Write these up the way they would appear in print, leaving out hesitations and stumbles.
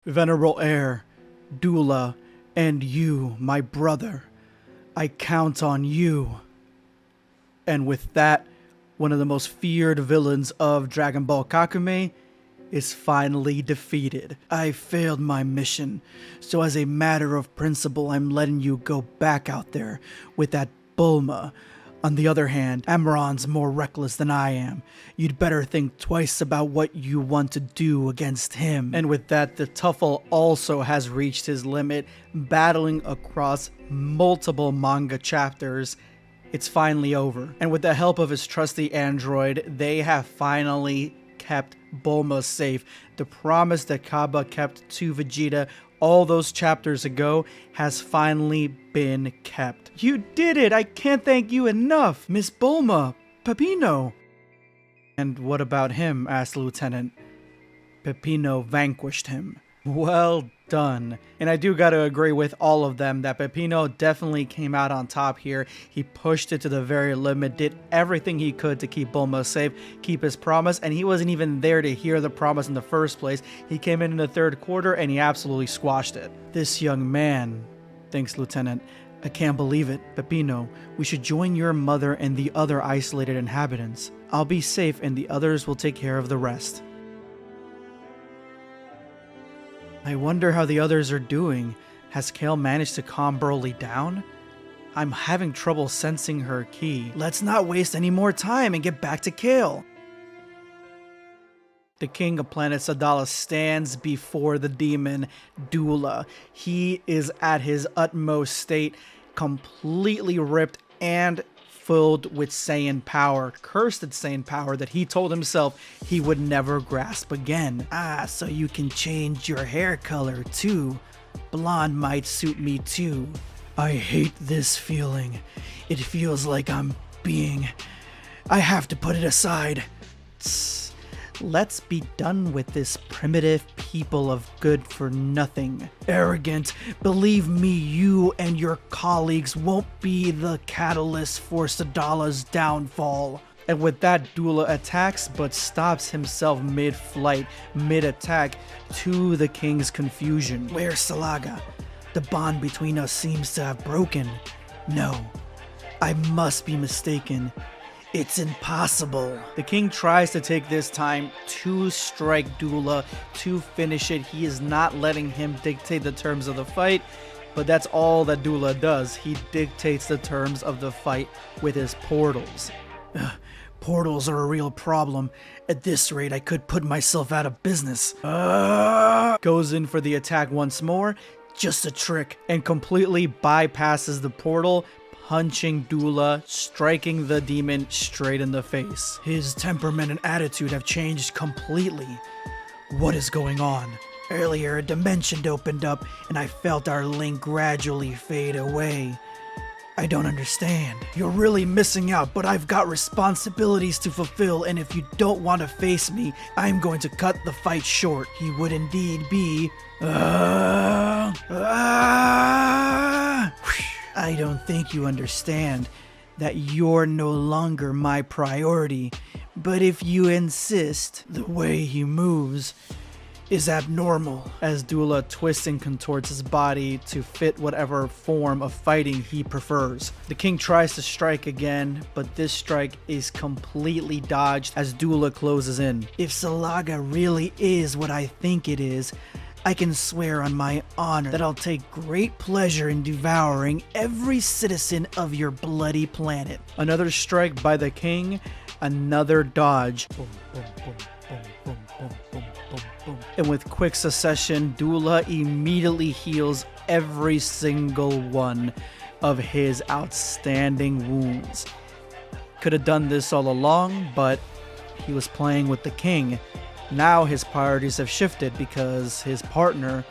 Venerable heir, Dula, and you, my brother, I count on you. And with that, one of the most feared villains of Dragon Ball Kakumei is finally defeated. I failed my mission, so as a matter of principle, I'm letting you go back out there with that Bulma. On the other hand, Amaron's more reckless than I am. You'd better think twice about what you want to do against him. And with that, the Tuffle also has reached his limit, battling across multiple manga chapters. It's finally over. And with the help of his trusty android, they have finally kept Bulma safe. The promise that Kaba kept to Vegeta all those chapters ago has finally been kept. You did it! I can't thank you enough! Miss Bulma! Peppino! And what about him? Asked the lieutenant. Peppino vanquished him. Well done. And I do gotta agree with all of them that Peppino definitely came out on top here. He pushed it to the very limit, did everything he could to keep Bulma safe, keep his promise, and he wasn't even there to hear the promise in the first place. He came in the third quarter and he absolutely squashed it. This young man, thanks Lieutenant, I can't believe it. Peppino, we should join your mother and the other isolated inhabitants. I'll be safe and the others will take care of the rest. I wonder how the others are doing. Has Kale managed to calm Broly down? I'm having trouble sensing her ki. Let's not waste any more time and get back to Kale. The king of planet Sadala stands before the demon Dula. He is at his utmost state, completely ripped and filled with Saiyan power, cursed Saiyan power that he told himself he would never grasp again. Ah, so you can change your hair color too. Blonde might suit me too. I hate this feeling. It feels like I have to put it aside. Tss. Let's be done with this primitive people of good for nothing. Arrogant, believe me, you and your colleagues won't be the catalyst for Sadala's downfall. And with that, Dula attacks but stops himself mid-flight, mid-attack, to the king's confusion. Where's Salaga? The bond between us seems to have broken. No, I must be mistaken. It's impossible. The king tries to take this time to strike Dula, to finish it. He is not letting him dictate the terms of the fight, but that's all that Dula does. He dictates the terms of the fight with his portals. Portals are a real problem. At this rate, I could put myself out of business. Goes in for the attack once more. Just a trick. And completely bypasses the portal, punching Dula, striking the demon straight in the face. His temperament and attitude have changed completely. What is going on? Earlier, a dimension opened up and I felt our link gradually fade away. I don't understand. You're really missing out, but I've got responsibilities to fulfill, and if you don't want to face me, I'm going to cut the fight short. He would indeed be... I don't think you understand that you're no longer my priority, but if you insist, the way he moves is abnormal. As Dula twists and contorts his body to fit whatever form of fighting he prefers. The king tries to strike again, but this strike is completely dodged as Dula closes in. If Salaga really is what I think it is, I can swear on my honor that I'll take great pleasure in devouring every citizen of your bloody planet. Another strike by the king, another dodge. Boom, boom, boom, boom, boom, boom, boom, boom, boom. And with quick succession, Dula immediately heals every single one of his outstanding wounds. Could have done this all along, but he was playing with the king. Now his priorities have shifted because his partner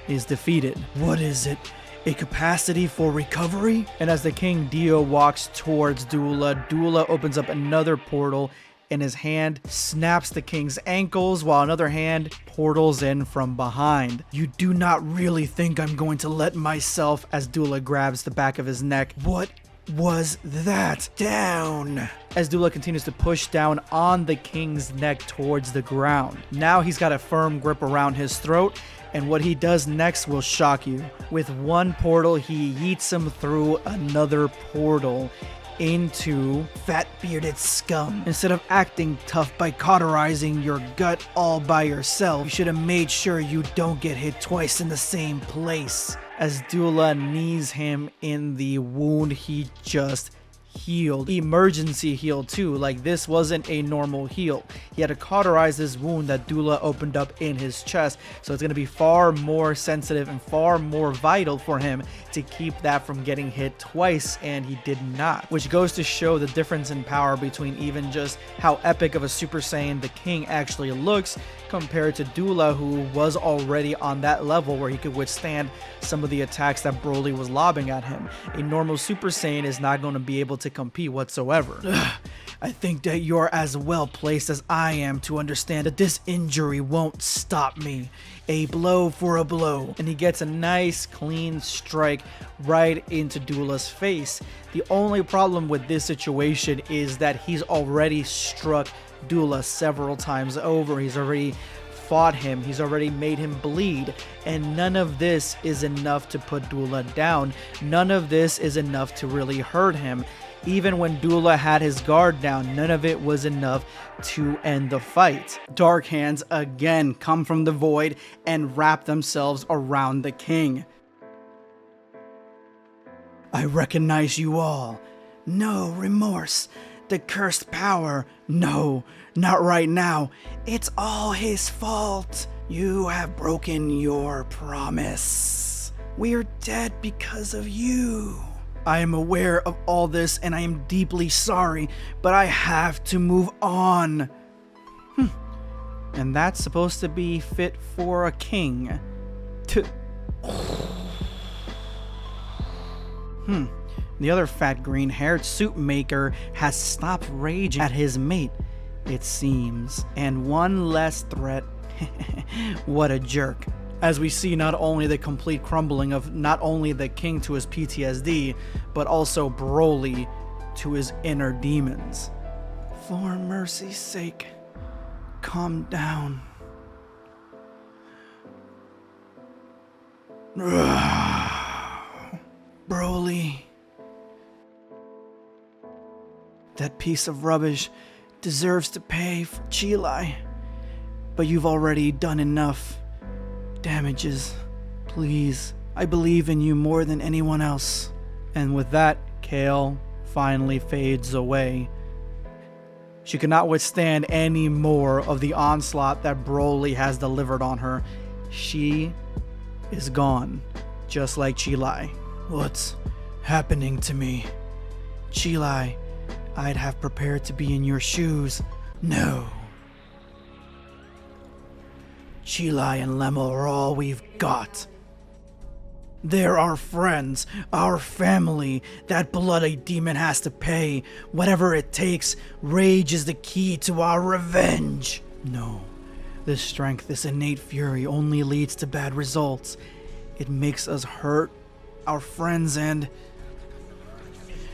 is defeated. What is it? A capacity for recovery? And as the King Dio walks towards Dula, Dula opens up another portal and his hand snaps the king's ankles while another hand portals in from behind. You do not really think I'm going to let myself, as Dula grabs the back of his neck. What was that? Down! As Dula continues to push down on the king's neck towards the ground. Now he's got a firm grip around his throat, And what he does next will shock you. With one portal, he yeets him through another portal into fat bearded scum. Instead of acting tough by cauterizing your gut all by yourself, you should have made sure you don't get hit twice in the same place. As Dula knees him in the wound he just healed. Emergency heal too, like this wasn't a normal heal. He had to cauterize this wound that Dula opened up in his chest, so it's going to be far more sensitive and far more vital for him to keep that from getting hit twice, and he did not. Which goes to show the difference in power between even just how epic of a Super Saiyan the King actually looks compared to Dula, who was already on that level where he could withstand some of the attacks that Broly was lobbing at him. A normal Super Saiyan is not going to be able to compete whatsoever. I think that you're as well placed as I am to understand that this injury won't stop me. A blow for a blow. And he gets a nice clean strike right into Dula's face. The only problem with this situation is that he's already struck Dula several times over. He's already fought him, he's already made him bleed, and none of this is enough to put Dula down. None of this is enough to really hurt him. Even when Dula had his guard down, none of it was enough to end the fight. Dark hands again come from the void and wrap themselves around the king. I recognize you all. No remorse. The cursed power. No, not right now. It's all his fault. You have broken your promise. We're dead because of you. I am aware of all this and I am deeply sorry, but I have to move on. And that's supposed to be fit for a king. The other fat green-haired suit maker has stopped raging at his mate, it seems. And one less threat. What a jerk. As we see not only the complete crumbling of not only the king to his PTSD, but also Broly to his inner demons. For mercy's sake, calm down. Broly. That piece of rubbish deserves to pay for Chilai, but you've already done enough damages. Please, I believe in you more than anyone else. And with that, Kale finally fades away. She cannot withstand any more of the onslaught that Broly has delivered on her. She is gone, just like Chilai. What's happening to me? Chilai, I'd have prepared to be in your shoes. No. Chilai and Lemma are all we've got. They're our friends, our family. That bloody demon has to pay. Whatever it takes, rage is the key to our revenge. No. This strength, this innate fury only leads to bad results. It makes us hurt our friends and...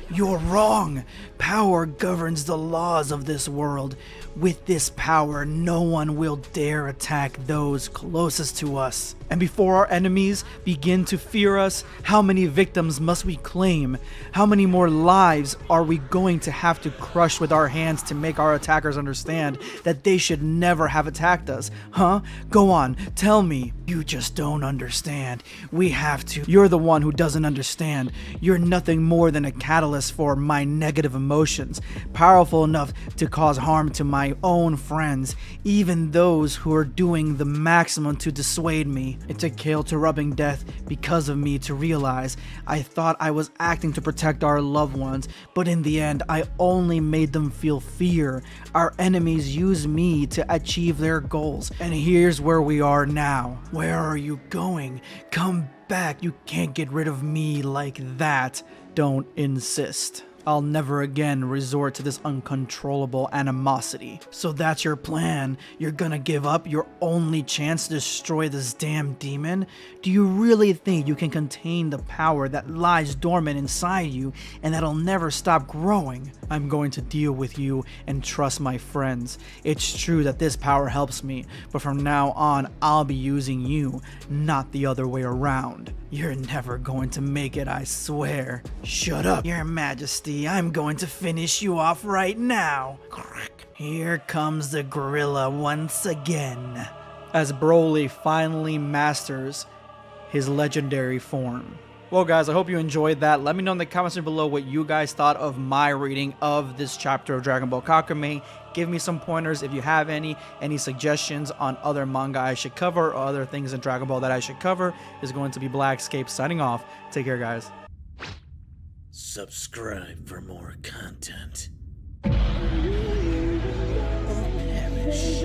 You're wrong. Power governs the laws of this world. With this power, no one will dare attack those closest to us. And before our enemies begin to fear us, how many victims must we claim? How many more lives are we going to have to crush with our hands to make our attackers understand that they should never have attacked us? Huh? Go on, tell me. You just don't understand. We have to. You're the one who doesn't understand. You're nothing more than a catalyst for my negative emotions, powerful enough to cause harm to my own friends, even those who are doing the maximum to dissuade me. It took Kale to rubbing death because of me to realize I thought I was acting to protect our loved ones, but in the end I only made them feel fear. Our enemies use me to achieve their goals, and here's where we are now. Where are you going? Come back. You can't get rid of me like that. Don't insist. I'll never again resort to this uncontrollable animosity. So that's your plan? You're gonna give up your only chance to destroy this damn demon? Do you really think you can contain the power that lies dormant inside you and that'll never stop growing? I'm going to deal with you and trust my friends. It's true that this power helps me, but from now on, I'll be using you, not the other way around. You're never going to make it, I swear. Shut up, Your Majesty. I'm going to finish you off right now. Here comes the gorilla once again. As Broly finally masters his legendary form. Well guys, I hope you enjoyed that. Let me know in the comments below what you guys thought of my reading of this chapter of Dragon Ball Kakumei. Give me some pointers if you have any suggestions on other manga I should cover or other things in Dragon Ball that I should cover. Is going to be Blackscape signing off. Take care guys. Subscribe for more content. Perish.